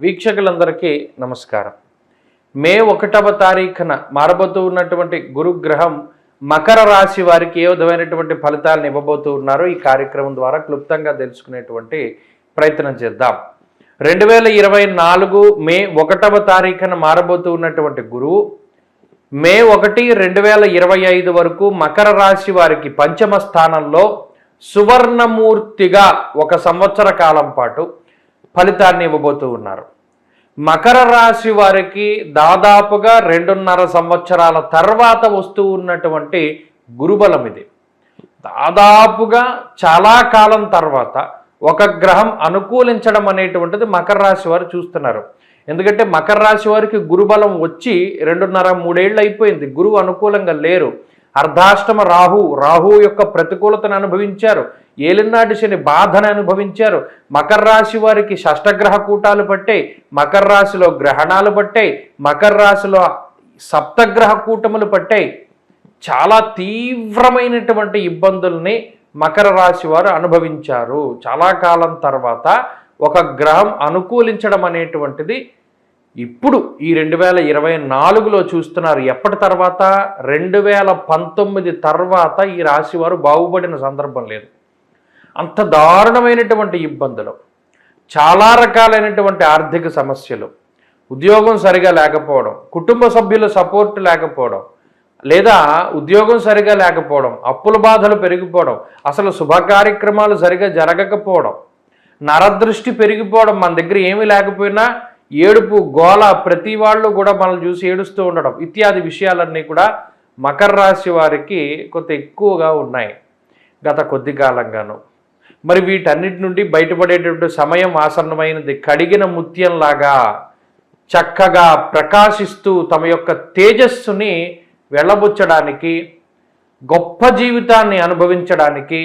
వీక్షకులందరికీ నమస్కారం. మే 1వ తారీఖున మారబోతూ ఉన్నటువంటి గురుగ్రహం మకర రాశి వారికి ఏ విధమైనటువంటి ఫలితాలను ఇవ్వబోతూ ఉన్నారో ఈ కార్యక్రమం ద్వారా క్లుప్తంగా తెలుసుకునేటువంటి ప్రయత్నం చేద్దాం. 2024 మే 1వ తారీఖున మారబోతూ ఉన్నటువంటి గురువు మే 1, 2025 వరకు మకర రాశి వారికి పంచమ స్థానంలో సువర్ణమూర్తిగా 1 సంవత్సర కాలం పాటు ఫలితాన్ని ఇవ్వబోతూ ఉన్నారు. మకర రాశి వారికి దాదాపుగా 2.5 సంవత్సరాల తర్వాత వస్తూ ఉన్నటువంటి గురుబలం ఇది. దాదాపుగా చాలా కాలం తర్వాత ఒక గ్రహం అనుకూలించడం అనేటువంటిది మకర రాశి వారు చూస్తున్నారు. ఎందుకంటే మకర రాశి వారికి గురుబలం వచ్చి 2.5-3 ఏళ్ళు అయిపోయింది. గురువు అనుకూలంగా లేరు. అర్ధాష్టమ రాహు యొక్క ప్రతికూలతను అనుభవించారు. ఏలినాటి శని బాధను అనుభవించారు. మకర రాశి వారికి షష్టగ్రహ కూటాలు పట్టాయి, మకర రాశిలో గ్రహణాలు పట్టాయి, మకర రాశిలో సప్తగ్రహ కూటములు పట్టాయి. చాలా తీవ్రమైనటువంటి ఇబ్బందుల్ని మకర రాశి వారు అనుభవించారు. చాలా కాలం తర్వాత ఒక గ్రహం అనుకూలించడం అనేటువంటిది ఇప్పుడు ఈ 2024లో చూస్తున్నారు. ఎప్పటి తర్వాత? 2019 తర్వాత ఈ రాశి వారు బాగుపడిన సందర్భం లేదు. అంత దారుణమైనటువంటి ఇబ్బందులు, చాలా రకాలైనటువంటి ఆర్థిక సమస్యలు, ఉద్యోగం సరిగా లేకపోవడం, కుటుంబ సభ్యుల సపోర్ట్ లేకపోవడం, లేదా ఉద్యోగం సరిగా లేకపోవడం, అప్పుల బాధలు పెరిగిపోవడం, అసలు శుభ కార్యక్రమాలు సరిగా జరగకపోవడం, నరదృష్టి పెరిగిపోవడం, మన దగ్గర ఏమీ లేకపోయినా ఏడుపు గోల, ప్రతి వాళ్ళు కూడా మనల్ని చూసి ఏడుస్తూ ఉండడం, ఇత్యాది విషయాలన్నీ కూడా మకర రాశి వారికి కొంత ఎక్కువగా ఉన్నాయి గత కొద్ది కాలంగాను. మరి వీటన్నిటి నుండి బయటపడేటువంటి సమయం ఆసన్నమైనది. కడిగిన ముత్యంలాగా చక్కగా ప్రకాశిస్తూ తమ యొక్క తేజస్సుని వెళ్ళబుచ్చడానికి, గొప్ప జీవితాన్ని అనుభవించడానికి,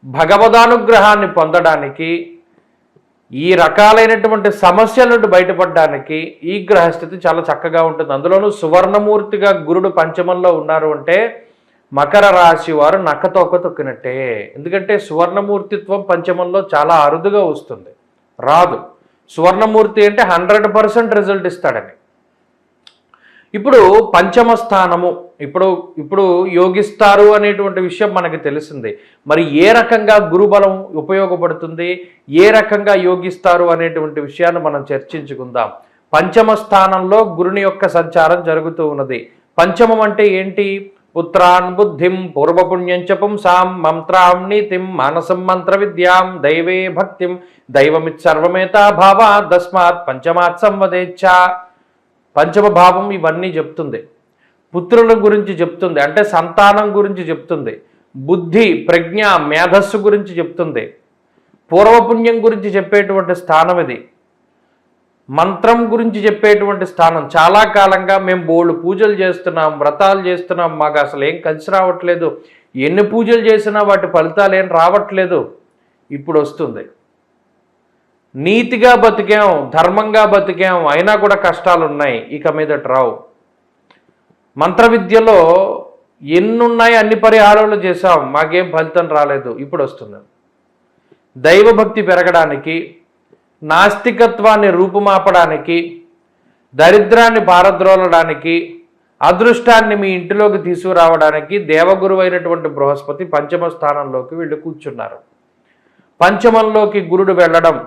భగవదానుగ్రహాన్ని పొందడానికి, ఈ రకాలైనటువంటి సమస్యల నుండి బయటపడడానికి ఈ గ్రహస్థితి చాలా చక్కగా ఉంటుంది. అందులోనూ సువర్ణమూర్తిగా గురుడు పంచమంలో ఉన్నారు అంటే మకర రాశి వారు నక్కతోక తొక్కినట్టే. ఎందుకంటే సువర్ణమూర్తిత్వం పంచమంలో చాలా అరుదుగా వస్తుంది, రాదు. సువర్ణమూర్తి అంటే 100% రిజల్ట్ ఇస్తాడని. ఇప్పుడు పంచమ స్థానము ఇప్పుడు యోగిస్తారు అనేటువంటి విషయం మనకి తెలిసింది. మరి ఏ రకంగా గురుబలం ఉపయోగపడుతుంది, ఏ రకంగా యోగిస్తారు అనేటువంటి విషయాన్ని మనం చర్చించుకుందాం. పంచమ స్థానంలో గురుని యొక్క సంచారం జరుగుతూ ఉన్నది. పంచమం అంటే ఏంటి? పుత్రాన్ బుద్ధిం పూర్వపుణ్యం చ పుంసాం మంత్రాం నీతిం మానసం మంత్ర విద్యాం దైవే భక్తిం దైవమిత్ సర్వమేతా భావాత్ తస్మాత్ పంచమాత్ సంవదేచ్ఛ. పంచమ భావం ఇవన్నీ చెప్తుంది. పుత్రుల గురించి చెప్తుంది, అంటే సంతానం గురించి చెప్తుంది. బుద్ధి, ప్రజ్ఞ, మేధస్సు గురించి చెప్తుంది. పూర్వపుణ్యం గురించి చెప్పేటువంటి స్థానం ఇది. మంత్రం గురించి చెప్పేటువంటి స్థానం. చాలా కాలంగా మేము బోళ్ళు పూజలు చేస్తున్నాం, వ్రతాలు చేస్తున్నాం, మాకు అసలు ఏం కలిసి రావట్లేదు, ఎన్ని పూజలు చేసినా వాటి ఫలితాలు ఏం రావట్లేదు. ఇప్పుడు వస్తుంది. నీతిగా బతికాం, ధర్మంగా బతికాం, అయినా కూడా కష్టాలు ఉన్నాయి, ఇక మీదట రావు. మంత్ర విద్యలో ఎన్నున్నాయి, అన్ని పరిహారాలు చేశాం, మాకేం ఫలితం రాలేదు, ఇప్పుడు వస్తుంది. దైవభక్తి పెరగడానికి, నాస్తికత్వాన్ని రూపుమాపడానికి, దరిద్రాన్ని పారద్రోలడానికి, అదృష్టాన్ని మీ ఇంటిలోకి తీసుకురావడానికి దేవగురువు అయినటువంటి బృహస్పతి పంచమ స్థానంలోకి వెళ్ళి కూర్చున్నారు. పంచమంలోకి గురుడు వెళ్ళడం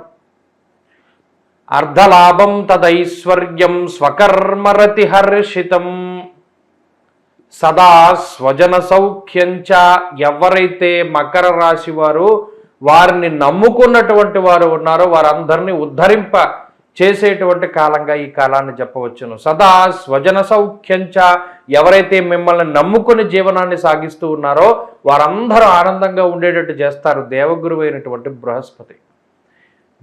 అర్ధలాభం తదైశ్వర్యం స్వకర్మరతి హర్షితం సదా స్వజన సౌఖ్యంచ. ఎవరైతే మకర రాశి వారు వారిని నమ్ముకున్నటువంటి వారు ఉన్నారో వారందరినీ ఉద్ధరింప చేసేటువంటి కాలంగా ఈ కాలాన్ని చెప్పవచ్చును. సదా స్వజన సౌఖ్యంచ. ఎవరైతే మిమ్మల్ని నమ్ముకుని జీవనాన్ని సాగిస్తూ ఉన్నారో వారందరూ ఆనందంగా ఉండేటట్టు చేస్తారు దేవగురువు అయినటువంటి బృహస్పతి.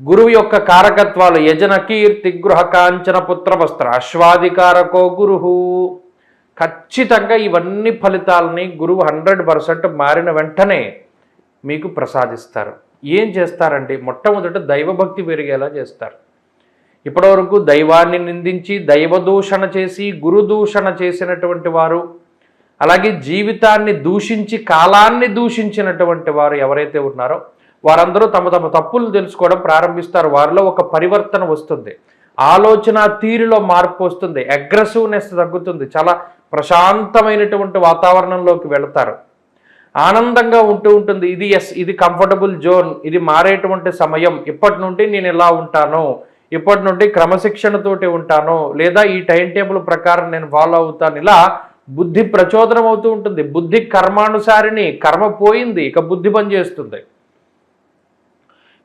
గురువు యొక్క కారకత్వాలు యజన కీర్తి గృహ కాంచన పుత్ర వస్త్ర అశ్వాధికారకో గురుహు. ఖచ్చితంగా ఇవన్నీ ఫలితాలని గురువు 100% మారిన వెంటనే మీకు ప్రసాదిస్తారు. ఏం చేస్తారండి? మొట్టమొదట దైవభక్తి పెరిగేలా చేస్తారు. ఇప్పటివరకు దైవాన్ని నిందించి దైవదూషణ చేసి గురుదూషణ చేసినటువంటి వారు, అలాగే జీవితాన్ని దూషించి కాలాన్ని దూషించినటువంటి వారు ఎవరైతే ఉన్నారో వారందరూ తమ తమ తప్పులు తెలుసుకోవడం ప్రారంభిస్తారు. వారిలో ఒక పరివర్తన వస్తుంది. ఆలోచన తీరులో మార్పు వస్తుంది, అగ్రెసివ్నెస్ తగ్గుతుంది, చాలా ప్రశాంతమైనటువంటి వాతావరణంలోకి వెళతారు, ఆనందంగా ఉంటుంది. ఇది కంఫర్టబుల్ జోన్, ఇది మారేటువంటి సమయం, ఇప్పటి నుండి నేను ఇలా ఉంటాను, ఇప్పటి నుండి క్రమశిక్షణతోటి ఉంటాను, లేదా ఈ టైం టేబుల్ ప్రకారం నేను ఫాలో అవుతాను. ఇలా బుద్ధి ప్రచోదనం అవుతూ ఉంటుంది. బుద్ధి కర్మానుసారిని, కర్మ పోయింది, ఇక బుద్ధి పనిచేస్తుంది.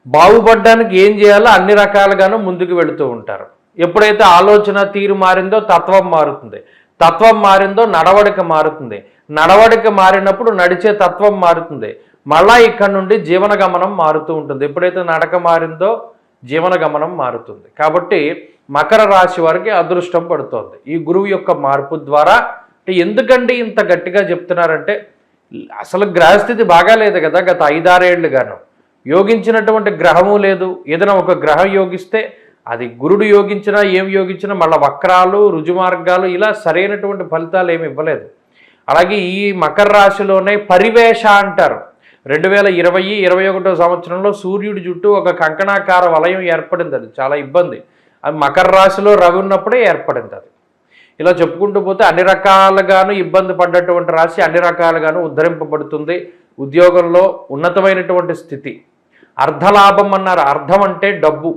బాగుపడడానికి ఏం చేయాలో అన్ని రకాలుగాను ముందుకు వెళుతూ ఉంటారు. ఎప్పుడైతే ఆలోచన తీరు మారిందో తత్వం మారుతుంది, తత్వం మారిందో నడవడిక మారుతుంది, నడవడిక మారినప్పుడు నడిచే తత్వం మారుతుంది, మళ్ళా ఇక్కడ నుండి జీవన గమనం మారుతూ ఉంటుంది. ఎప్పుడైతే నడక మారిందో జీవన గమనం మారుతుంది. కాబట్టి మకర రాశి వారికి అదృష్టం పడుతోంది ఈ గురువు యొక్క మార్పు ద్వారా. ఎందుకండి ఇంత గట్టిగా చెప్తున్నారంటే అసలు గ్రహస్థితి బాగాలేదు కదా, గత 5-6 ఏళ్ళుగాను యోగించినటువంటి గ్రహము లేదు. ఏదైనా ఒక గ్రహం యోగిస్తే అది గురుడు యోగించినా ఏం యోగించినా మళ్ళీ వక్రాలు, రుజుమార్గాలు, ఇలా సరైనటువంటి ఫలితాలు ఏమి ఇవ్వలేదు. అలాగే ఈ మకర రాశిలోనే పరివేష అంటారు. 2020-21 సంవత్సరంలో సూర్యుడి చుట్టూ ఒక కంకణాకార వలయం ఏర్పడింది. అది చాలా ఇబ్బంది. అది మకర రాశిలో రవి ఉన్నప్పుడే ఏర్పడింది. అది ఇలా చెప్పుకుంటూ పోతే అన్ని రకాలుగాను ఇబ్బంది పడ్డటువంటి రాశి అన్ని రకాలుగాను ఉద్ధరింపబడుతుంది. ఉద్యోగంలో ఉన్నతమైనటువంటి స్థితి, అర్ధలాభం అన్నారు. అర్థం అంటే డబ్బు,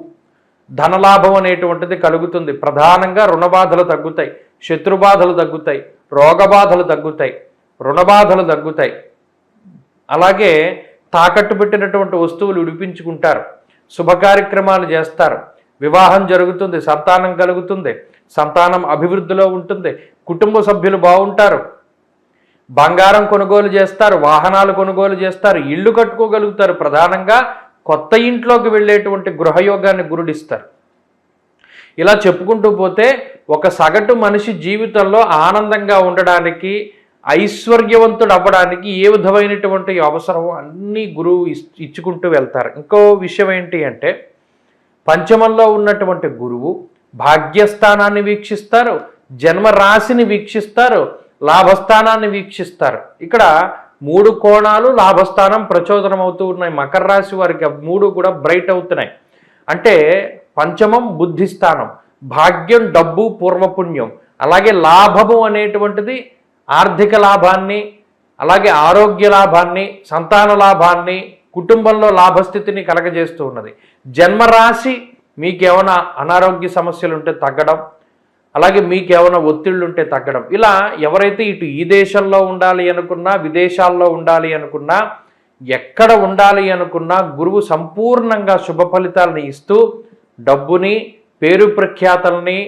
ధనలాభం అనేటువంటిది కలుగుతుంది. ప్రధానంగా రుణబాధలు తగ్గుతాయి, శత్రుబాధలు తగ్గుతాయి, రోగబాధలు తగ్గుతాయి, రుణబాధలు తగ్గుతాయి. అలాగే తాకట్టు పెట్టినటువంటి వస్తువులు విడిపించుకుంటారు, శుభకార్యక్రమాలు చేస్తారు, వివాహం జరుగుతుంది, సంతానం కలుగుతుంది, సంతానం అభివృద్ధిలో ఉంటుంది, కుటుంబ సభ్యులు బాగుంటారు, బంగారం కొనుగోలు చేస్తారు, వాహనాలు కొనుగోలు చేస్తారు, ఇళ్ళు కట్టుకోగలుగుతారు. ప్రధానంగా కొత్త ఇంట్లోకి వెళ్ళేటువంటి గృహయోగాన్ని గురుడిస్తారు. ఇలా చెప్పుకుంటూ పోతే ఒక సగటు మనిషి జీవితంలో ఆనందంగా ఉండడానికి, ఐశ్వర్యవంతుడు అవ్వడానికి ఏ విధమైనటువంటి అవసరమో అన్నీ గురువు ఇచ్చుకుంటూ వెళ్తారు. ఇంకో విషయం ఏంటి అంటే పంచమంలో ఉన్నటువంటి గురువు భాగ్యస్థానాన్ని వీక్షిస్తారు, జన్మరాశిని వీక్షిస్తారు, లాభస్థానాన్ని వీక్షిస్తారు. ఇక్కడ 3 కోణాలు లాభస్థానం ప్రచోదనం అవుతూ ఉన్నాయి. మకర రాశి వారికి 3 కూడా బ్రైట్ అవుతున్నాయి. అంటే పంచమం బుద్ధిస్థానం, భాగ్యం డబ్బు పూర్వపుణ్యం, అలాగే లాభము అనేటువంటిది ఆర్థిక లాభాన్ని, అలాగే ఆరోగ్య లాభాన్ని, సంతాన లాభాన్ని, కుటుంబంలో లాభస్థితిని కలగజేస్తూ ఉన్నది. జన్మరాశి మీకేమైనా అనారోగ్య సమస్యలు ఉంటే తగ్గడం, అలాగే మీకేమైనా ఒత్తిళ్ళు ఉంటే తగ్గడం. ఇలా ఎవరైతే ఇటు ఈ దేశంలో ఉండాలి అనుకున్నా, విదేశాల్లో ఉండాలి అనుకున్నా, ఎక్కడ ఉండాలి అనుకున్నా గురువు సంపూర్ణంగా శుభ ఫలితాలని ఇస్తూ డబ్బుని, పేరు ప్రఖ్యాతల్ని,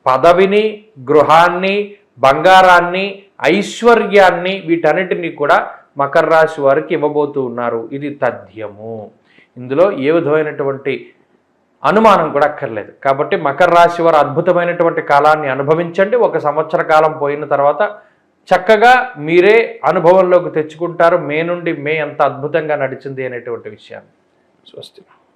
పదవిని, గృహాన్ని, బంగారాన్ని, ఐశ్వర్యాన్ని, వీటన్నిటినీ కూడా మకర రాశి వారికి ఇవ్వబోతూ ఉన్నారు. ఇది తథ్యము. ఇందులో ఏ విధమైనటువంటి అనుమానం కూడా అక్కర్లేదు. కాబట్టి మకర రాశి వారు అద్భుతమైనటువంటి కాలాన్ని అనుభవించండి. 1 సంవత్సర కాలం పోయిన తర్వాత చక్కగా మీరే అనుభవంలోకి తెచ్చుకుంటారు మే నుండి మే ఎంత అద్భుతంగా నడిచింది అనేటువంటి విషయాన్ని. స్వస్తి.